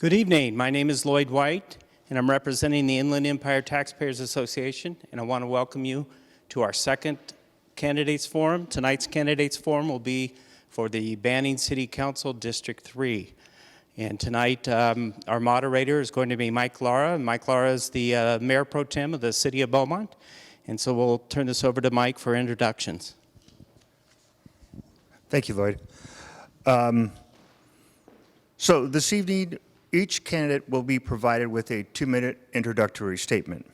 Good evening. My name is Lloyd White, and I'm representing the Inland Empire Taxpayers Association, and I want to welcome you to our second candidates forum. Tonight's candidates forum will be for the Banning City Council District 3. And tonight, our moderator is going to be Mike Lara. Mike Lara is the Mayor Pro Tem of the City of Beaumont. And so we'll turn this over to Mike for introductions. Thank you, Lloyd. So this evening, each candidate will be provided with a 2-minute introductory statement.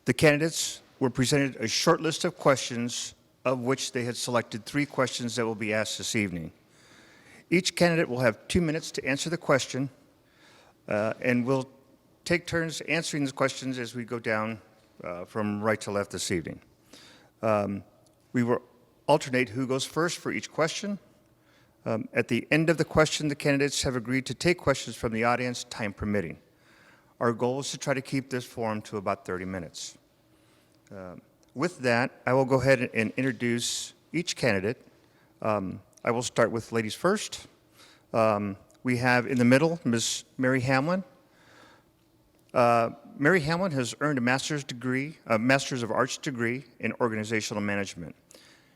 The candidates were presented a short list of questions, of which they had selected 3 questions that will be asked this evening. Each candidate will have 2 minutes to answer the question, and we'll take turns answering the questions as we go down from right to left this evening. We will alternate who goes first for each question. At the end of the question, the candidates have agreed to take questions from the audience, time permitting. Our goal is to try to keep this forum to about 30 minutes. With that, I will go ahead and introduce each candidate. I will start with ladies first. We have in the middle, Ms. Mary Hamlin. Mary Hamlin has earned a Master's of Arts degree in Organizational Management.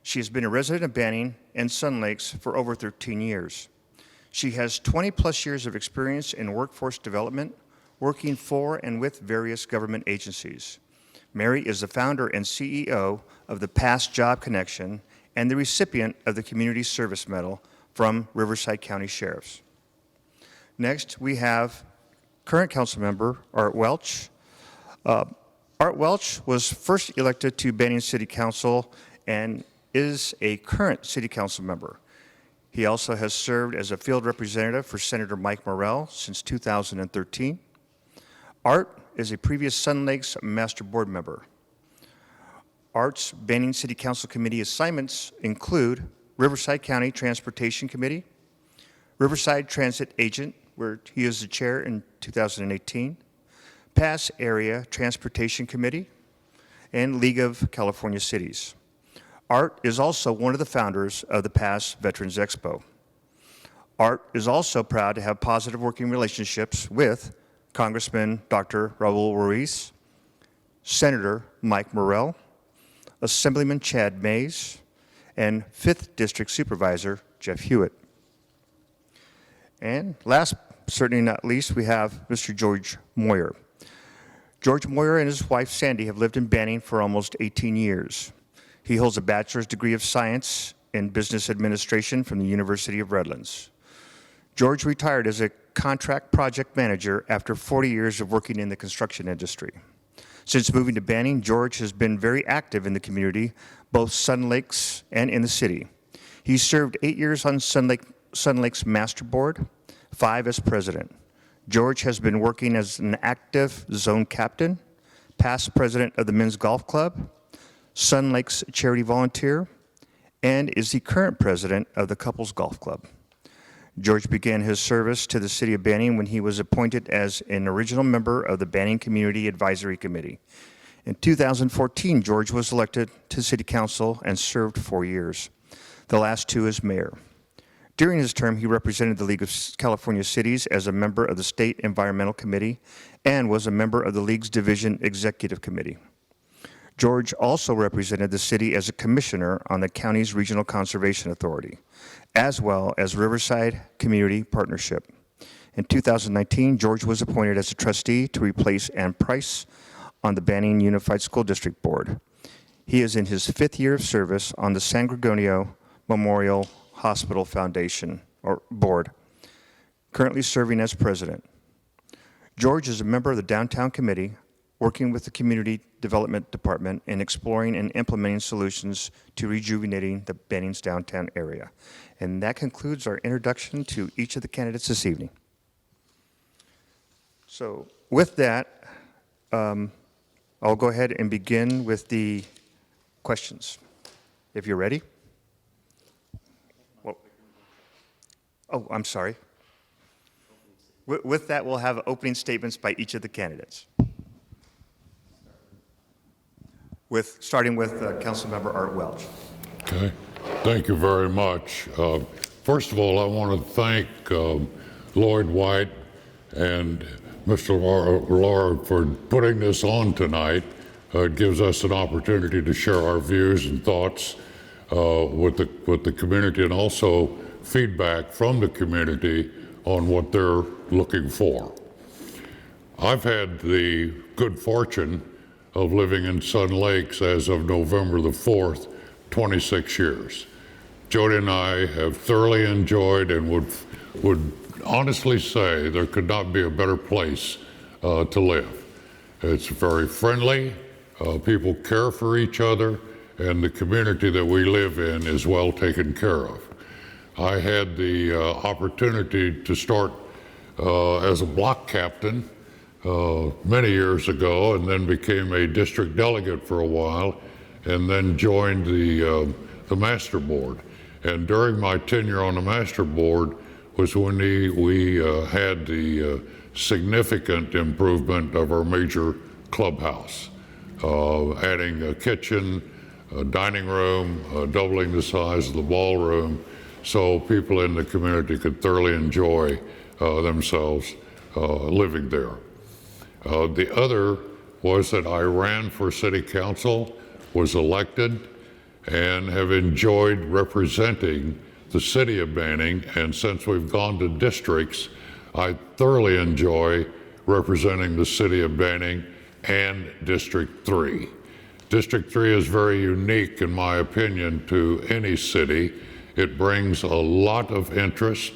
She has been a resident of Banning and Sun Lakes for over 13 years. She has 20-plus years of experience in workforce development, working for and with various government agencies. Mary is the founder and CEO of the Past Job Connection and the recipient of the Community Service Medal from Riverside County Sheriffs. Next, we have current council member Art Welch. Art Welch was first elected to Banning City Council and is a current city council member. He also has served as a field representative for Senator Mike Morrell since 2013. Art is a previous Sun Lakes Master Board member. Art's Banning City Council Committee assignments include Riverside County Transportation Committee, Riverside Transit Agent, where he is the chair in 2018, Pass Area Transportation Committee, and League of California Cities. Art is also one of the founders of the Pass Veterans Expo. Art is also proud to have positive working relationships with Congressman Dr. Raul Ruiz, Senator Mike Morrell, Assemblyman Chad Mays, and 5th District Supervisor Jeff Hewitt. And last, certainly not least, we have Mr. George Moyer. George Moyer and his wife Sandy have lived in Banning for almost 18 years. He holds a bachelor's degree of science in business administration from the University of Redlands. George retired as a contract project manager after 40 years of working in the construction industry. Since moving to Banning, George has been very active in the community, both Sun Lakes and in the city. He served 8 years on Sun Lakes Master Board, 5 as president. George has been working as an active zone captain, past president of the Men's Golf Club, Sun Lakes Charity Volunteer, and is the current president of the Couples Golf Club. George began his service to the City of Banning when he was appointed as an original member of the Banning Community Advisory Committee. In 2014, George was elected to City Council and served 4 years, the last 2 as mayor. During his term, he represented the League of California Cities as a member of the State Environmental Committee and was a member of the League's Division Executive Committee. George also represented the city as a commissioner on the county's Regional Conservation Authority, as well as Riverside Community Partnership. In 2019, George was appointed as a trustee to replace Ann Price on the Banning Unified School District Board. He is in his 5th year of service on the San Gregorio Memorial Hospital Foundation or Board, currently serving as president. George is a member of the Downtown Committee, working with the Community Development Department in exploring and implementing solutions to rejuvenating the Banning's downtown area. And that concludes our introduction to each of the candidates this evening. So with that, I'll go ahead and begin with the questions. If you're ready. Well, oh, I'm sorry. With that, we'll have opening statements by each of the candidates. Starting with Councilmember Art Welch. Okay, thank you very much. First of all, I want to thank Lloyd White and Mr. Laura for putting this on tonight. It gives us an opportunity to share our views and thoughts with the community, and also feedback from the community on what they're looking for. I've had the good fortune of living in Sun Lakes as of November the 4th, 26 years. Jody and I have thoroughly enjoyed and would honestly say there could not be a better place to live. It's very friendly, people care for each other, and the community that we live in is well taken care of. I had the opportunity to start as a block captain many years ago, and then became a district delegate for a while, and then joined the master board. And during my tenure on the master board was when we had the significant improvement of our major clubhouse, adding a kitchen, a dining room, doubling the size of the ballroom, so people in the community could thoroughly enjoy themselves living there. The other was that I ran for city council, was elected, and have enjoyed representing the city of Banning. And since we've gone to districts, I thoroughly enjoy representing the city of Banning and District 3. District 3 is very unique, in my opinion, to any city. It brings a lot of interest,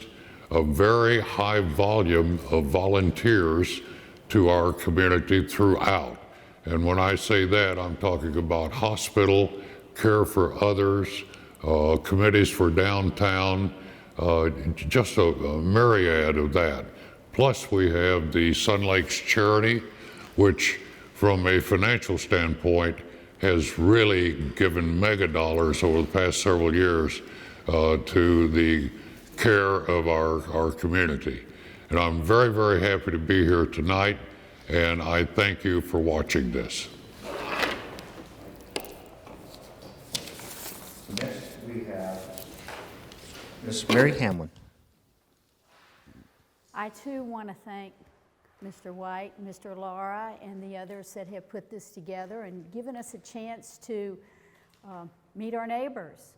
a very high volume of volunteers to our community throughout. And when I say that, I'm talking about hospital, care for others, committees for downtown, just a myriad of that. Plus we have the Sun Lakes Charity, which from a financial standpoint has really given mega dollars over the past several years to the care of our community. And I'm very, very happy to be here tonight, and I thank you for watching this. Next, we have Ms. Mary Hamlin. I too want to thank Mr. White, Mr. Laura, and the others that have put this together and given us a chance to meet our neighbors.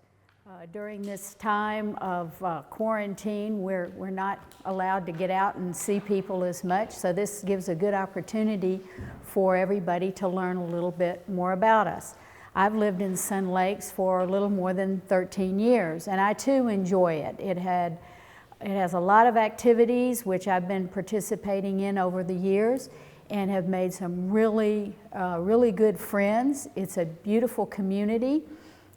During this time of quarantine, we're not allowed to get out and see people as much, so this gives a good opportunity for everybody to learn a little bit more about us. I've lived in Sun Lakes for a little more than 13 years, and I too enjoy it. It has a lot of activities which I've been participating in over the years and have made some really good friends. It's a beautiful community,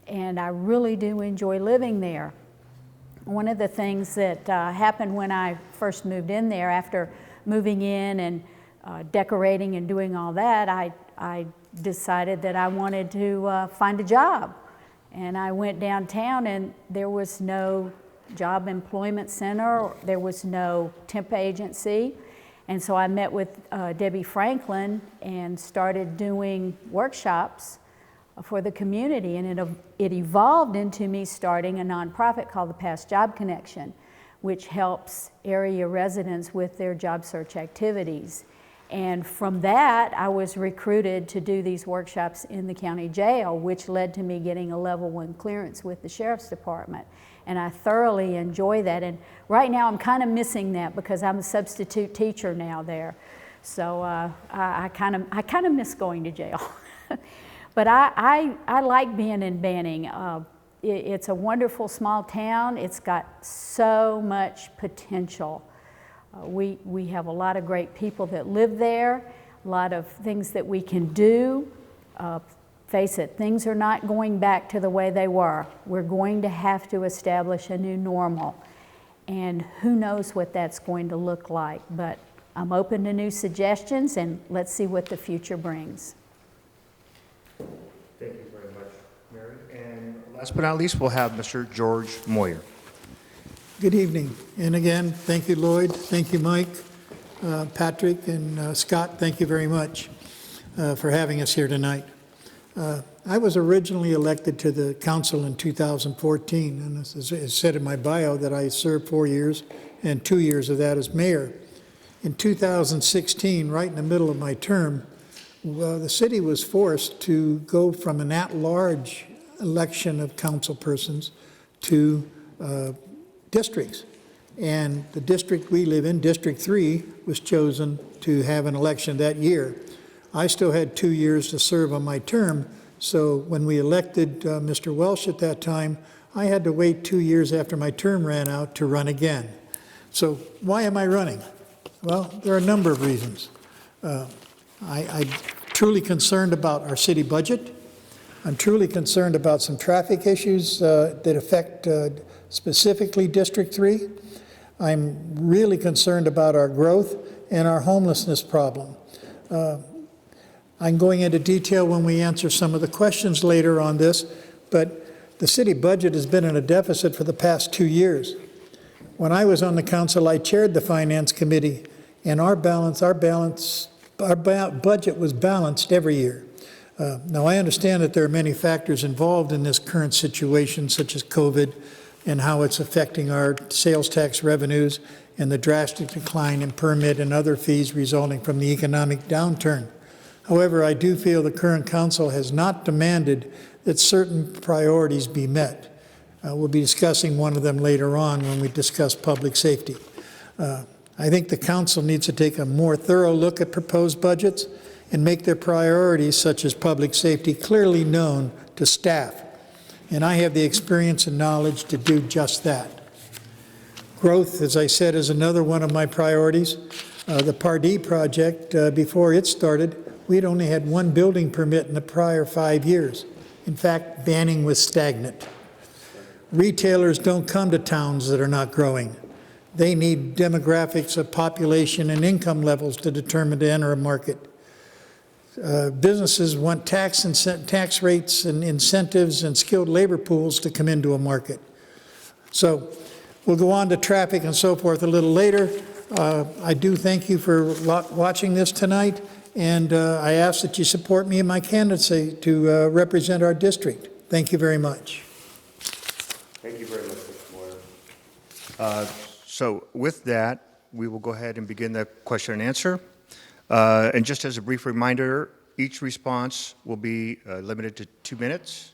and I really do enjoy living there. One of the things that happened when I first moved in there, after moving in and decorating and doing all that, I decided that I wanted to find a job. And I went downtown, and there was no job employment center, there was no temp agency. And so I met with Debbie Franklin and started doing workshops for the community, and it evolved into me starting a nonprofit called the Past Job Connection, which helps area residents with their job search activities. And from that, I was recruited to do these workshops in the county jail, which led to me getting a level 1 clearance with the Sheriff's Department. And I thoroughly enjoy that. And right now I'm kind of missing that because I'm a substitute teacher now there. So I kind of miss going to jail. But I like being in Banning. It's a wonderful small town. It's got so much potential. We have a lot of great people that live there, a lot of things that we can do. Face it, things are not going back to the way they were. We're going to have to establish a new normal. And who knows what that's going to look like. But I'm open to new suggestions, and let's see what the future brings. Thank you very much, Mary. And last but not least, we'll have Mr. George Moyer. Good evening. And again, thank you, Lloyd. Thank you, Mike, Patrick, and Scott. Thank you very much for having us here tonight. I was originally elected to the council in 2014, and it said in my bio that I served 4 years, and 2 years of that as mayor. In 2016, right in the middle of my term, the city was forced to go from an at-large election of council persons to districts. And the district we live in, District 3, was chosen to have an election that year. I still had 2 years to serve on my term, so when we elected Mr. Welch at that time, I had to wait 2 years after my term ran out to run again. So why am I running? Well, there are a number of reasons. I'm truly concerned about our city budget. I'm truly concerned about some traffic issues that affect specifically District 3. I'm really concerned about our growth and our homelessness problem. I'm going into detail when we answer some of the questions later on this, but the city budget has been in a deficit for the past 2 years. When I was on the council, I chaired the Finance Committee, and our budget was balanced every year. Now, I understand that there are many factors involved in this current situation, such as COVID, and how it's affecting our sales tax revenues and the drastic decline in permit and other fees resulting from the economic downturn. However, I do feel the current council has not demanded that certain priorities be met. We'll be discussing one of them later on when we discuss public safety. I think the council needs to take a more thorough look at proposed budgets and make their priorities, such as public safety, clearly known to staff. And I have the experience and knowledge to do just that. Growth, as I said, is another one of my priorities. The Pardee project, before it started, we'd only had one building permit in the prior 5 years. In fact, Banning was stagnant. Retailers don't come to towns that are not growing. They need demographics of population and income levels to determine to enter a market. Businesses want tax rates and incentives and skilled labor pools to come into a market. So we'll go on to traffic and so forth a little later. I do thank you for watching this tonight, and I ask that you support me in my candidacy to represent our district. Thank you very much. Thank you very much, Mr. Moyer. So with that, we will go ahead and begin the question and answer. And just as a brief reminder, each response will be limited to 2 minutes.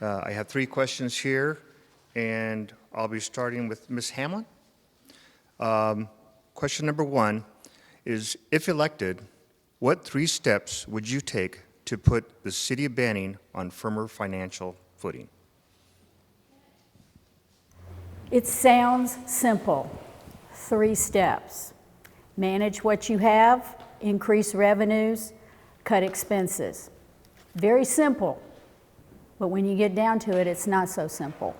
I have 3 questions here, and I'll be starting with Ms. Hamlin. Question number 1 is, if elected, what 3 steps would you take to put the city of Banning on firmer financial footing? It sounds simple. 3 steps. Manage what you have, increase revenues, cut expenses. Very simple, but when you get down to it, it's not so simple.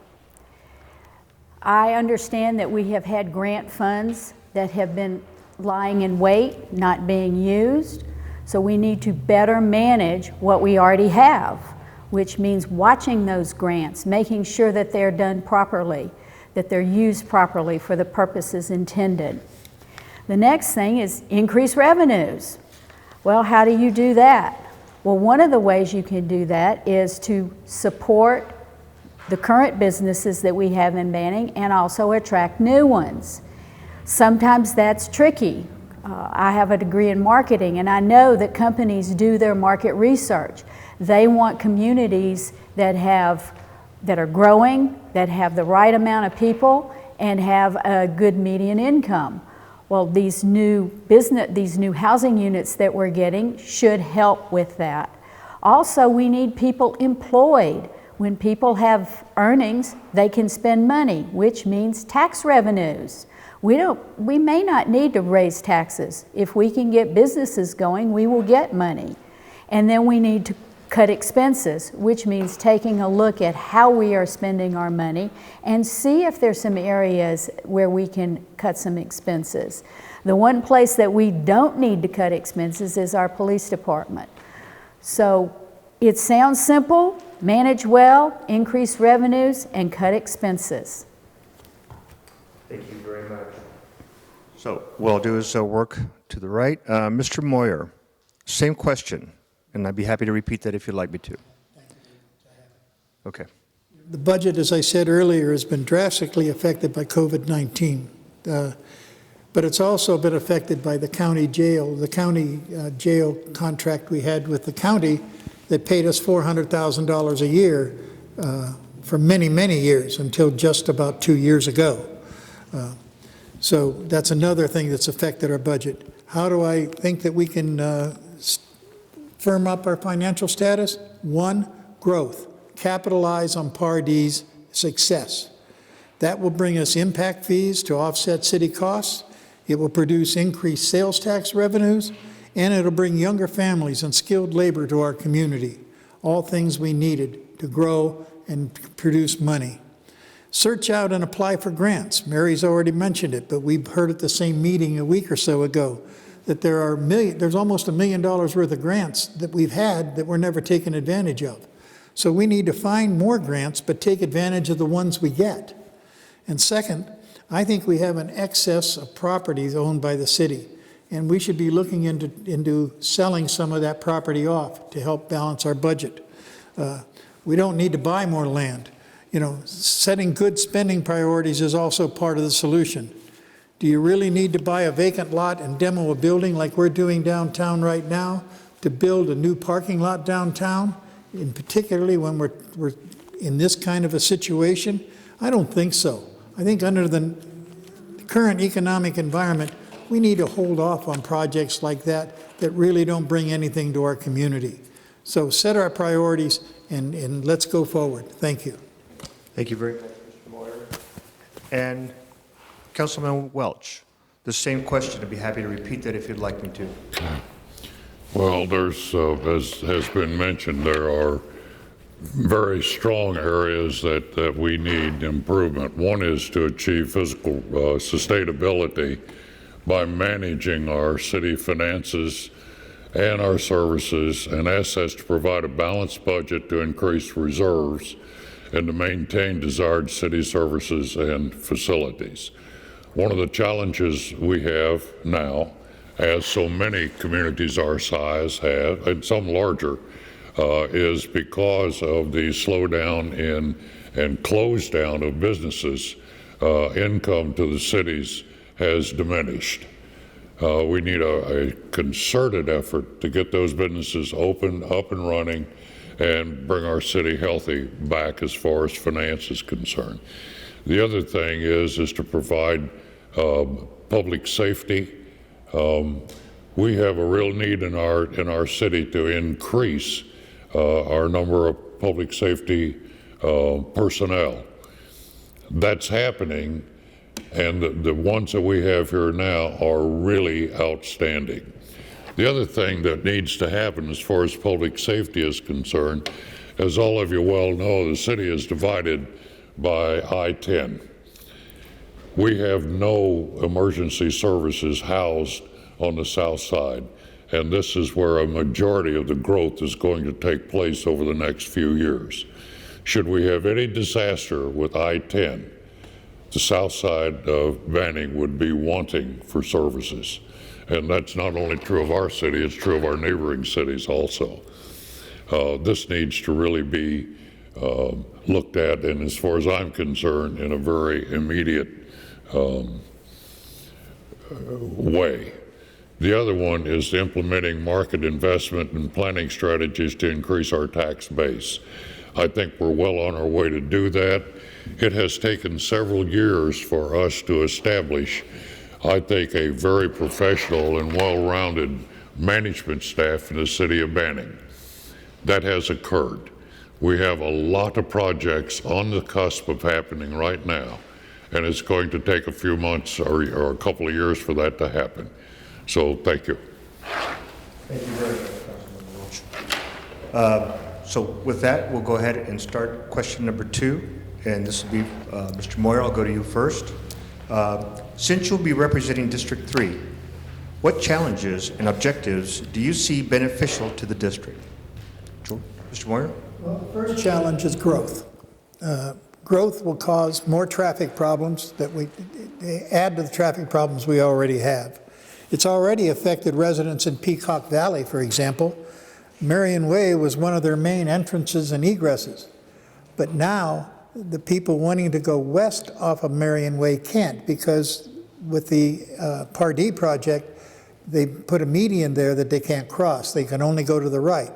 I understand that we have had grant funds that have been lying in wait, not being used, so we need to better manage what we already have, which means watching those grants, making sure that they're done properly, that they're used properly for the purposes intended. The next thing is increase revenues. Well, how do you do that? Well, one of the ways you can do that is to support the current businesses that we have in Banning and also attract new ones. Sometimes that's tricky. I have a degree in marketing, and I know that companies do their market research. They want communities that are growing, that have the right amount of people, and have a good median income. Well, these new housing units that we're getting should help with that. Also, we need people employed. When people have earnings, they can spend money, which means tax revenues. We may not need to raise taxes. If we can get businesses going, we will get money. And then we need to cut expenses, which means taking a look at how we are spending our money and see if there's some areas where we can cut some expenses. The one place that we don't need to cut expenses is our police department. So it sounds simple: manage well, increase revenues, and cut expenses. Thank you very much. So what I'll do is work to the right. Mr. Moyer, same question, and I'd be happy to repeat that if you'd like me to. Okay. The budget, as I said earlier, has been drastically affected by COVID-19. But it's also been affected by the county jail contract we had with the county that paid us $400,000 a year for many, many years until just about 2 years ago. So that's another thing that's affected our budget. How do I think that we can firm up our financial status? One, growth. Capitalize on Par D's success. That will bring us impact fees to offset city costs. It will produce increased sales tax revenues, and it'll bring younger families and skilled labor to our community, all things we needed to grow and produce money. Search out and apply for grants. Mary's already mentioned it, but we've heard at the same meeting a week or so ago that there's almost $1 million worth of grants that we've had that we're never taken advantage of. So we need to find more grants, but take advantage of the ones we get. And second, I think we have an excess of properties owned by the city, and we should be looking into selling some of that property off to help balance our budget. We don't need to buy more land. You know, setting good spending priorities is also part of the solution. Do you really need to buy a vacant lot and demo a building like we're doing downtown right now to build a new parking lot downtown, and particularly when we're in this kind of a situation? I don't think so. I think under the current economic environment, we need to hold off on projects like that that really don't bring anything to our community. So set our priorities and let's go forward. Thank you. Thank you very much, Mr. Moyer. And Councilman Welch, the same question. I'd be happy to repeat that if you'd like me to. Well, there's, as has been mentioned, there are very strong areas that we need improvement. One is to achieve fiscal sustainability by managing our city finances and our services and assets to provide a balanced budget to increase reserves and to maintain desired city services and facilities. One of the challenges we have now, as so many communities our size have, and some larger, is because of the slowdown in and close down of businesses, income to the cities has diminished. We need a concerted effort to get those businesses open, up and running, and bring our city healthy back as far as finance is concerned. The other thing is to provide public safety. We have a real need in our city to increase our number of public safety personnel. That's happening, and the ones that we have here now are really outstanding. The other thing that needs to happen as far as public safety is concerned, as all of you well know, the city is divided by I-10. We have no emergency services housed on the south side, and this is where a majority of the growth is going to take place over the next few years. Should we have any disaster with I-10, the south side of Banning would be wanting for services. And that's not only true of our city, it's true of our neighboring cities also. This needs to really be looked at, and as far as I'm concerned, in a very immediate way. The other one is implementing market investment and planning strategies to increase our tax base. I think we're well on our way to do that. It has taken several years for us to establish, I think, a very professional and well-rounded management staff in the city of Banning. That has occurred. We have a lot of projects on the cusp of happening right now, and it's going to take a few months or a couple of years for that to happen. So thank you. Thank you very much, Councilman Welch. So with that, we'll go ahead and start question number 2, and this will be Mr. Moyer. I'll go to you first. Since you'll be representing District 3, what challenges and objectives do you see beneficial to the district? Mr. Moyer? Well, the first challenge is growth. Growth will cause more traffic problems that they add to the traffic problems we already have. It's already affected residents in Peacock Valley, for example. Marion Way was one of their main entrances and egresses. But now the people wanting to go west off of Marion Way can't because with the Pardee project, they put a median there that they can't cross. They can only go to the right.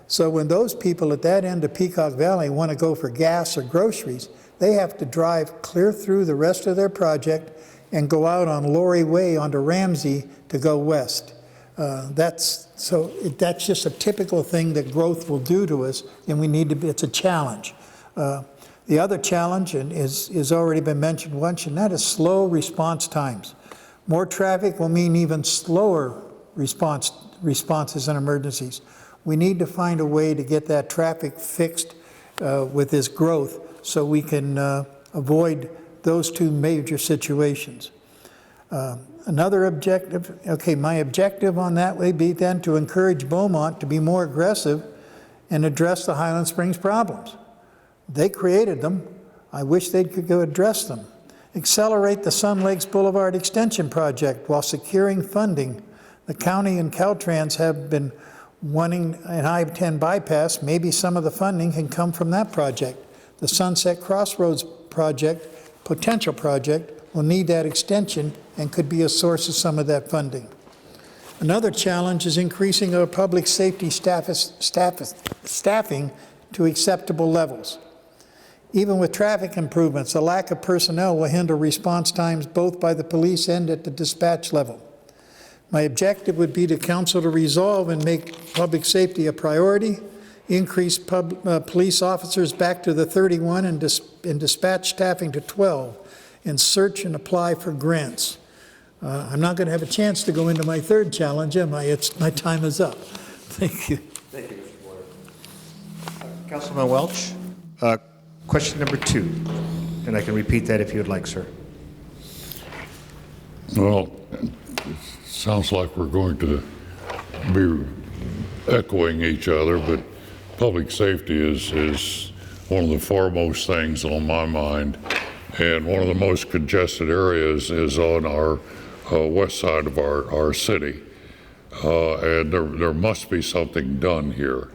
So when those people at that end of Peacock Valley want to go for gas or groceries, they have to drive clear through the rest of their project and go out on Lorry Way onto Ramsey to go west. That's just a typical thing that growth will do to us, and we need to be, it's a challenge. The other challenge, and is already been mentioned once, and that is slow response times. More traffic will mean even slower responses and emergencies. We need to find a way to get that traffic fixed with this growth so we can avoid those two major situations. Another objective, okay, my objective on that would be then to encourage Beaumont to be more aggressive and address the Highland Springs problems. They created them. I wish they could go address them. Accelerate the Sun Lakes Boulevard Extension Project while securing funding. The county and Caltrans have been wanting an I-10 bypass. Maybe some of the funding can come from that project. The Sunset Crossroads project, potential project, will need that extension and could be a source of some of that funding. Another challenge is increasing our public safety staffing to acceptable levels. Even with traffic improvements, a lack of personnel will hinder response times both by the police and at the dispatch level. My objective would be to council to resolve and make public safety a priority, increase police officers back to the 31 and dispatch staffing to 12, and search and apply for grants. I'm not going to have a chance to go into my third challenge, am I? My time is up. Thank you. Thank you, Mr. Moyer. Councilman Welch, question number 2, and I can repeat that if you would like, sir. Well, it sounds like we're going to be echoing each other, but public safety is one of the foremost things on my mind. And one of the most congested areas is on our west side of our city. And there must be something done here.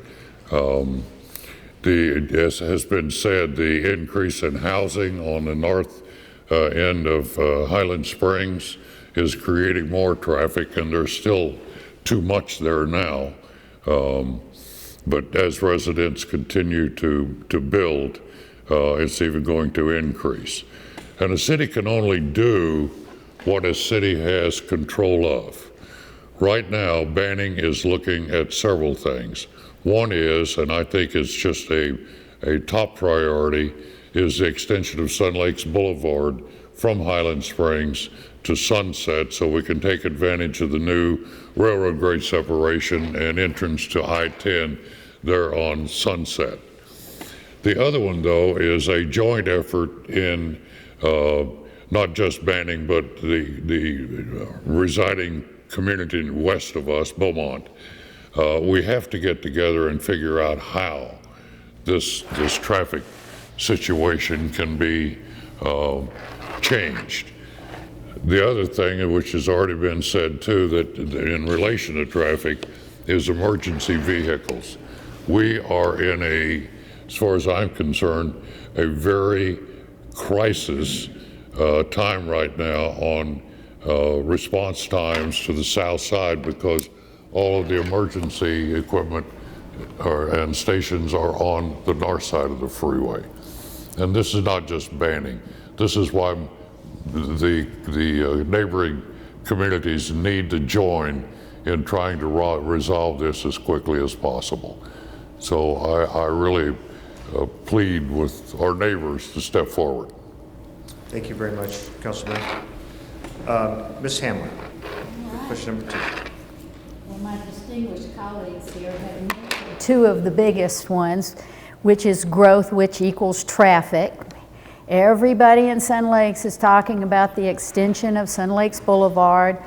As has been said, the increase in housing on the north end of Highland Springs is creating more traffic, and there's still too much there now. But as residents continue to build, it's even going to increase. And a city can only do what a city has control of. Right now, Banning is looking at several things. One is, and I think it's just a top priority, is the extension of Sun Lakes Boulevard from Highland Springs to Sunset so we can take advantage of the new railroad grade separation and entrance to I-10 there on Sunset. The other one, though, is a joint effort in not just Banning, but the residing community west of us, Beaumont. We have to get together and figure out how this traffic situation can be changed. The other thing, which has already been said too, that in relation to traffic, is emergency vehicles. We are in as far as I'm concerned, a very crisis time right now on response times to the south side because all of the emergency equipment and stations are on the north side of the freeway. And this is not just Banning. This is why the neighboring communities need to join in trying to resolve this as quickly as possible. So I really plead with our neighbors to step forward. Thank you very much, Councilman. Ms. Hamlin, question number 2. Well, my distinguished colleagues here have mentioned two of the biggest ones, which is growth, which equals traffic. Everybody in Sun Lakes is talking about the extension of Sun Lakes Boulevard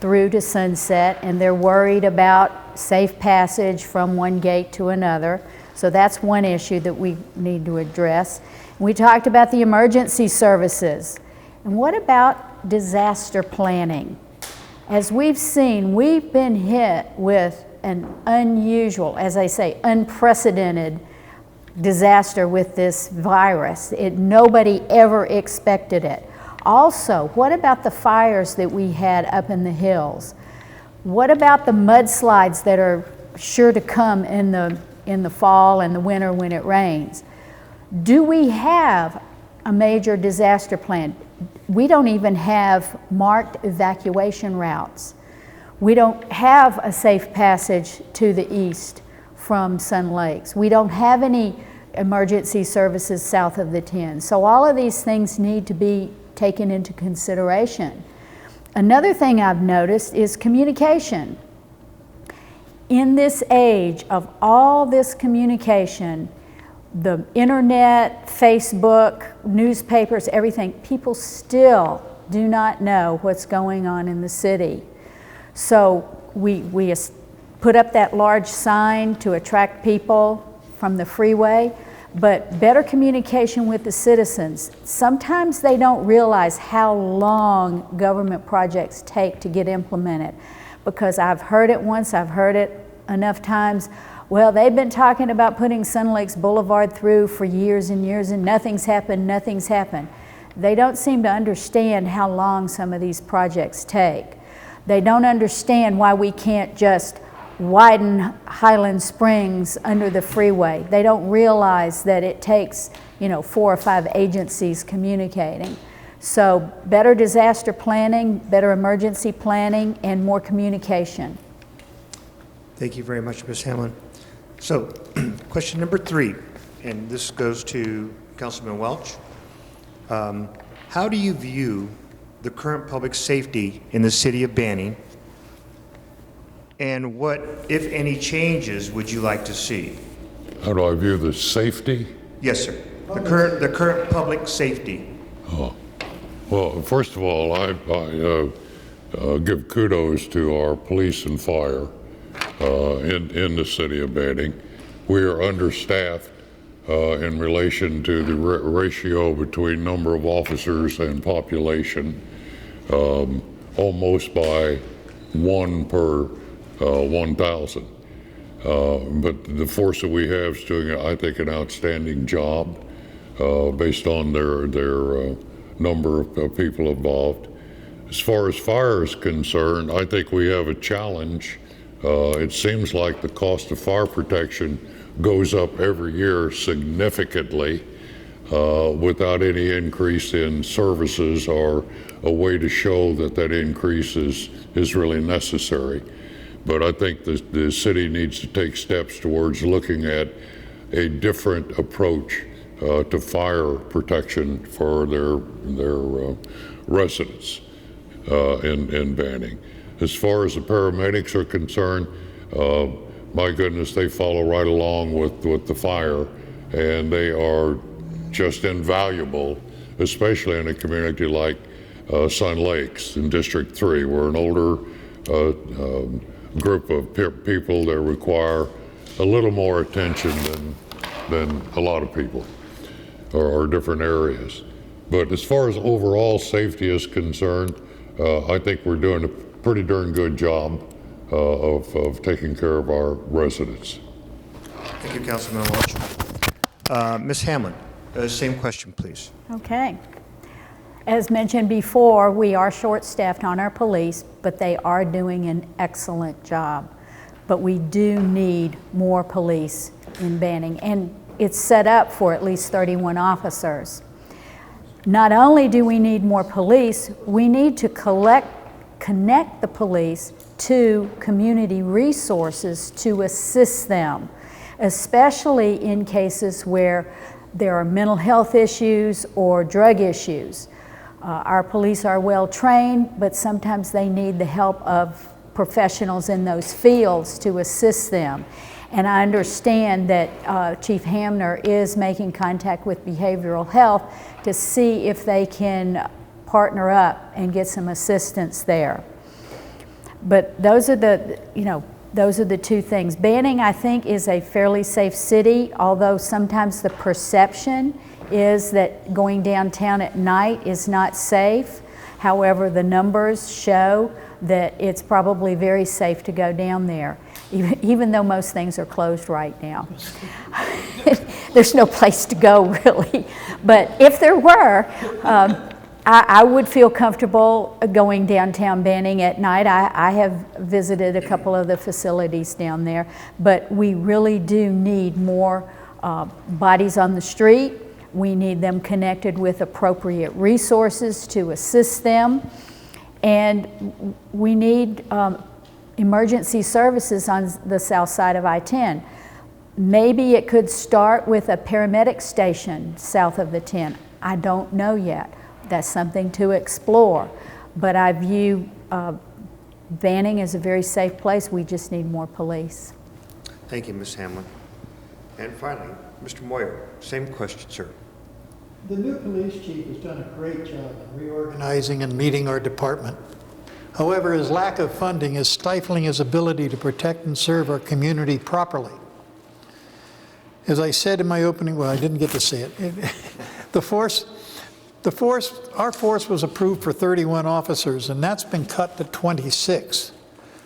through to Sunset, and they're worried about safe passage from one gate to another. So that's one issue that we need to address. We talked about the emergency services. And what about disaster planning? As we've seen, we've been hit with an unusual, as I say, unprecedented disaster with this virus. Nobody ever expected it. Also, what about the fires that we had up in the hills? What about the mudslides that are sure to come in the fall and the winter when it rains? Do we have a major disaster plan? We don't even have marked evacuation routes. We don't have a safe passage to the east from Sun Lakes. We don't have any emergency services south of the 10. So all of these things need to be taken into consideration. Another thing I've noticed is communication. In this age of all this communication, the internet, Facebook, newspapers, everything, people still do not know what's going on in the city. So we put up that large sign to attract people from the freeway, but better communication with the citizens. Sometimes they don't realize how long government projects take to get implemented, because I've heard it once, I've heard it enough times. Well, they've been talking about putting Sun Lakes Boulevard through for years and years and nothing's happened, nothing's happened. They don't seem to understand how long some of these projects take. They don't understand why we can't just widen Highland Springs under the freeway. They don't realize that it takes, 4 or 5 agencies communicating. So better disaster planning, better emergency planning, and more communication. Thank you very much, Ms. Hamlin. So, question number 3, and this goes to Councilman Welch. How do you view the current public safety in the city of Banning, and what, if any, changes would you like to see? How do I view the safety? Yes, sir. The current public safety. Oh, well, first of all, I give kudos to our police and fire in the city of Banning. We are understaffed in relation to the ratio between number of officers and population, almost by 1 per 1,000. But the force that we have is doing, I think, an outstanding job based on their number of people involved. As far as fire is concerned, I think we have a challenge. It seems like the cost of fire protection goes up every year significantly without any increase in services or a way to show that that increase is really necessary. But I think the city needs to take steps towards looking at a different approach to fire protection for their residents in Banning. As far as the paramedics are concerned, my goodness, they follow right along with the fire, and they are just invaluable, especially in a community like Sun Lakes in District 3. We're an older group of people that require a little more attention than a lot of people or different areas. But as far as overall safety is concerned, I think we're doing a pretty darn good job of taking care of our residents. Thank you, Councilman Welch. Ms. Hamlin, same question, please. Okay. As mentioned before, we are short-staffed on our police, but they are doing an excellent job. But we do need more police in Banning, and it's set up for at least 31 officers. Not only do we need more police, we need to connect the police to community resources to assist them, especially in cases where there are mental health issues or drug issues. Our police are well trained, but sometimes they need the help of professionals in those fields to assist them. And I understand that Chief Hamner is making contact with behavioral health to see if they can partner up and get some assistance there. But those are the two things. Banning, I think, is a fairly safe city, although sometimes the perception is that going downtown at night is not safe. However, the numbers show that it's probably very safe to go down there, even though most things are closed right now. There's no place to go, really. But if there were, I would feel comfortable going downtown Banning at night. I have visited a couple of the facilities down there, but we really do need more bodies on the street. We need them connected with appropriate resources to assist them. And we need emergency services on the south side of I-10. Maybe it could start with a paramedic station south of the 10. I don't know yet. That's something to explore. But I view Banning as a very safe place. We just need more police. Thank you, Ms. Hamlin. And finally, Mr. Moyer, same question, sir. The new police chief has done a great job in reorganizing and leading our department. However, his lack of funding is stifling his ability to protect and serve our community properly. As I said in my opening, well, I didn't get to say it. Our force was approved for 31 officers, and that's been cut to 26.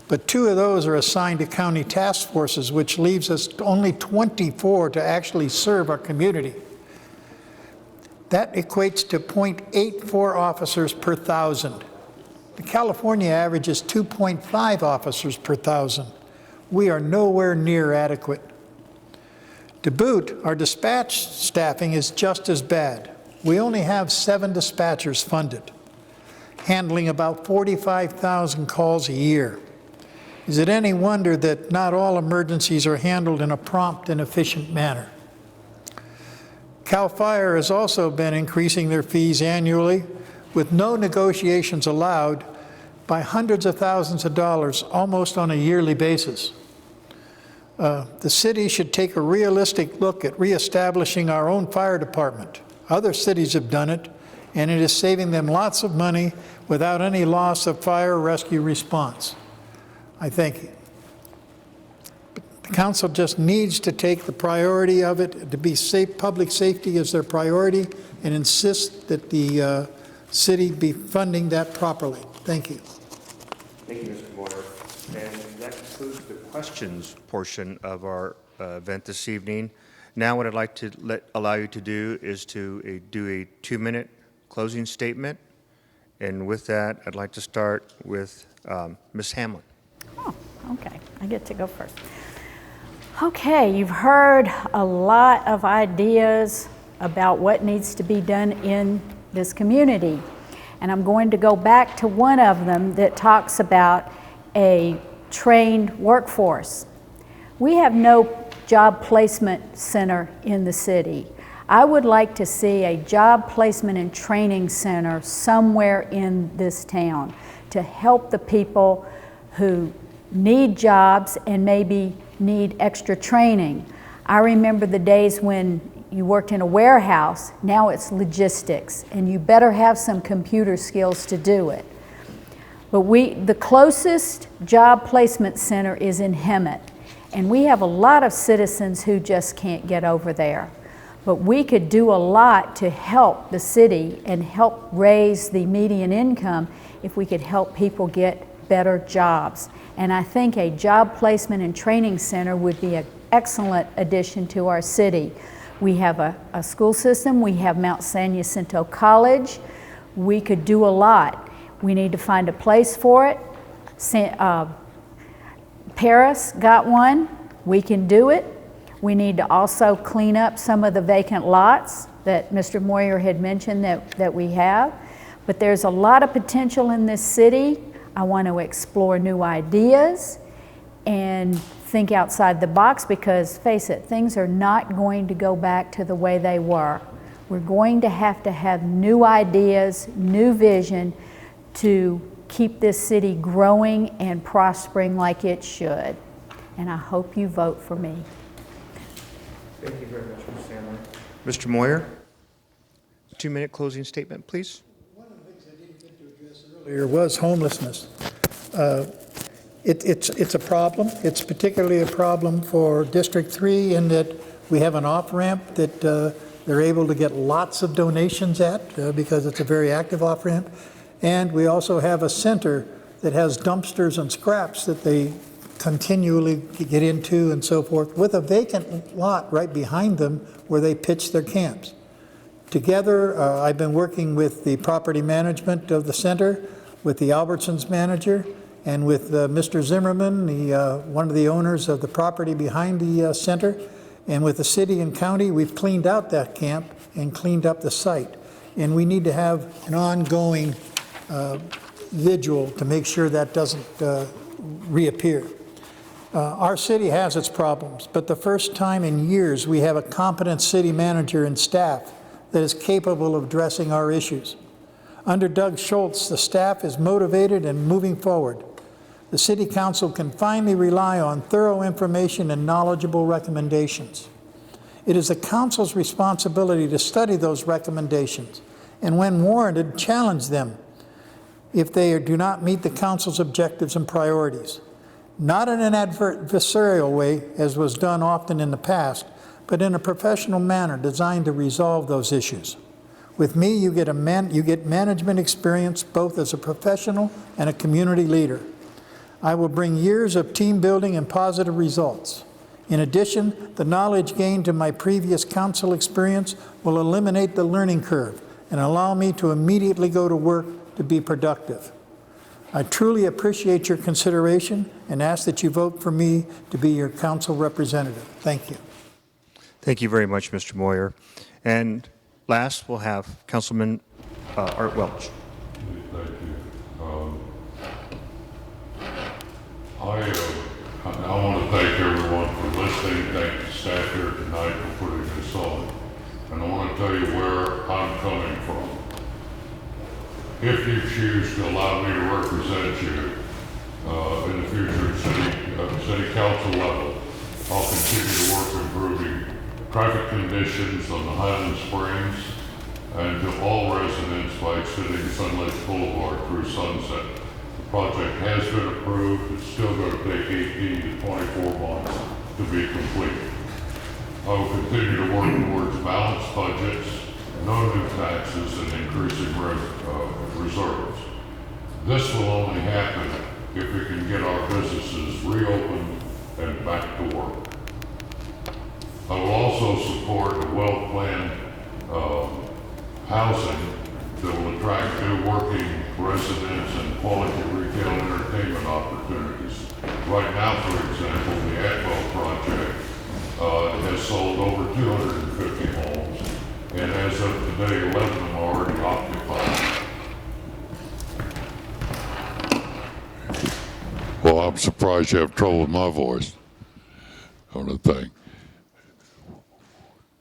But 2 of those are assigned to county task forces, which leaves us only 24 to actually serve our community. That equates to 0.84 officers per 1,000. The California average is 2.5 officers per 1,000. We are nowhere near adequate. To boot, our dispatch staffing is just as bad. We only have 7 dispatchers funded, handling about 45,000 calls a year. Is it any wonder that not all emergencies are handled in a prompt and efficient manner? CAL FIRE has also been increasing their fees annually with no negotiations allowed by hundreds of thousands of dollars almost on a yearly basis. The city should take a realistic look at reestablishing our own fire department. Other cities have done it, and it is saving them lots of money without any loss of fire rescue response. I thank you. The council just needs to take the priority of it, to be safe, public safety is their priority, and insist that the city be funding that properly. Thank you. Thank you, Mr. Moyer. And that concludes the questions portion of our event this evening. Now what I'd like to allow you to do is to do a 2-minute closing statement. And with that, I'd like to start with Ms. Hamlin. Oh, okay. I get to go first. Okay, you've heard a lot of ideas about what needs to be done in this community. And I'm going to go back to one of them that talks about a trained workforce. We have no job placement center in the city. I would like to see a job placement and training center somewhere in this town to help the people who need jobs and maybe need extra training. I remember the days when you worked in a warehouse. Now it's logistics, and you better have some computer skills to do it. But the closest job placement center is in Hemet, and we have a lot of citizens who just can't get over there. But we could do a lot to help the city and help raise the median income if we could help people get better jobs. And I think a job placement and training center would be an excellent addition to our city. We have a school system. We have Mount San Jacinto College. We could do a lot. We need to find a place for it. Paris got one. We can do it. We need to also clean up some of the vacant lots that Mr. Moyer had mentioned that we have. But there's a lot of potential in this city. I want to explore new ideas and think outside the box because, face it, things are not going to go back to the way they were. We're going to have new ideas, new vision to keep this city growing and prospering like it should. And I hope you vote for me. Thank you very much, Ms. Hamlin. Mr. Moyer, 2-minute closing statement, please. One of the things I didn't get to address earlier was homelessness. It's a problem. It's particularly a problem for District 3 in that we have an off-ramp that they're able to get lots of donations at because it's a very active off-ramp. And we also have a center that has dumpsters and scraps that they continually get into and so forth, with a vacant lot right behind them where they pitch their camps. Together, I've been working with the property management of the center, with the Albertsons manager, and with Mr. Zimmerman, one of the owners of the property behind the center, and with the city and county. We've cleaned out that camp and cleaned up the site. And we need to have an ongoing vigil to make sure that doesn't reappear. Our city has its problems, but the first time in years we have a competent city manager and staff that is capable of addressing our issues. Under Doug Schultz, the staff is motivated and moving forward. The City Council can finally rely on thorough information and knowledgeable recommendations. It is the Council's responsibility to study those recommendations and, when warranted, challenge them if they do not meet the Council's objectives and priorities. Not in an adversarial way, as was done often in the past, but in a professional manner designed to resolve those issues. With me, you get management experience both as a professional and a community leader. I will bring years of team building and positive results. In addition, the knowledge gained in my previous council experience will eliminate the learning curve and allow me to immediately go to work to be productive. I truly appreciate your consideration and ask that you vote for me to be your council representative. Thank you. Thank you very much, Mr. Moyer. And last, we'll have Councilman Art Welch. Thank you. I want to thank everyone for listening. Thank the staff here tonight for putting this on. And I want to tell you where I'm coming from. If you choose to allow me to represent you in the future at city council level, I'll continue to work improving traffic conditions on the Highland Springs and to all residents by extending Sunlight Boulevard through Sunset. The project has been approved. It's still going to take 18 to 24 months to be completed. I will continue to work towards balanced budgets, no new taxes, and increasing reserves. This will only happen if we can get our businesses reopened and back to work. I will also support a well-planned housing that will attract new working residents and quality retail and entertainment opportunities. Right now, for example, the Atwell project has sold over 250 homes, and as of today, 11 of them are already occupied. Well, I'm surprised you have trouble with my voice on the thing.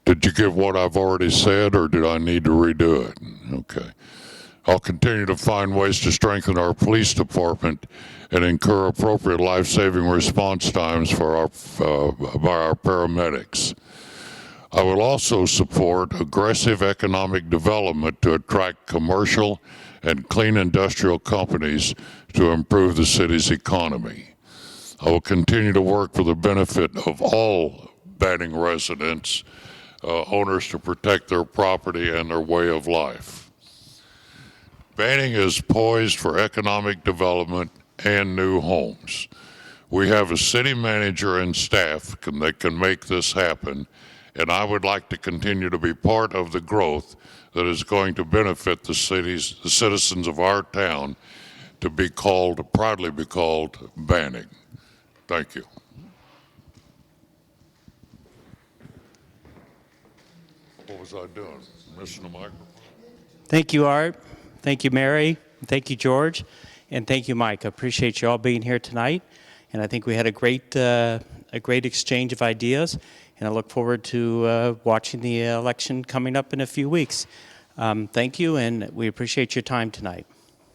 Did you get what I've already said, or did I need to redo it? Okay. I'll continue to find ways to strengthen our police department and incur appropriate life-saving response times for by our paramedics. I will also support aggressive economic development to attract commercial and clean industrial companies to improve the city's economy. I will continue to work for the benefit of all Banning residents, owners, to protect their property and their way of life. Banning is poised for economic development and new homes. We have a city manager and staff that can make this happen, and I would like to continue to be part of the growth that is going to benefit the citizens of our town to be called, proudly be called, Banning. Thank you. What was I doing? Missing the microphone? Thank you, Art. Thank you, Mary. Thank you, George. And thank you, Mike. I appreciate you all being here tonight. And I think we had a great exchange of ideas. And I look forward to watching the election coming up in a few weeks. Thank you, and we appreciate your time tonight.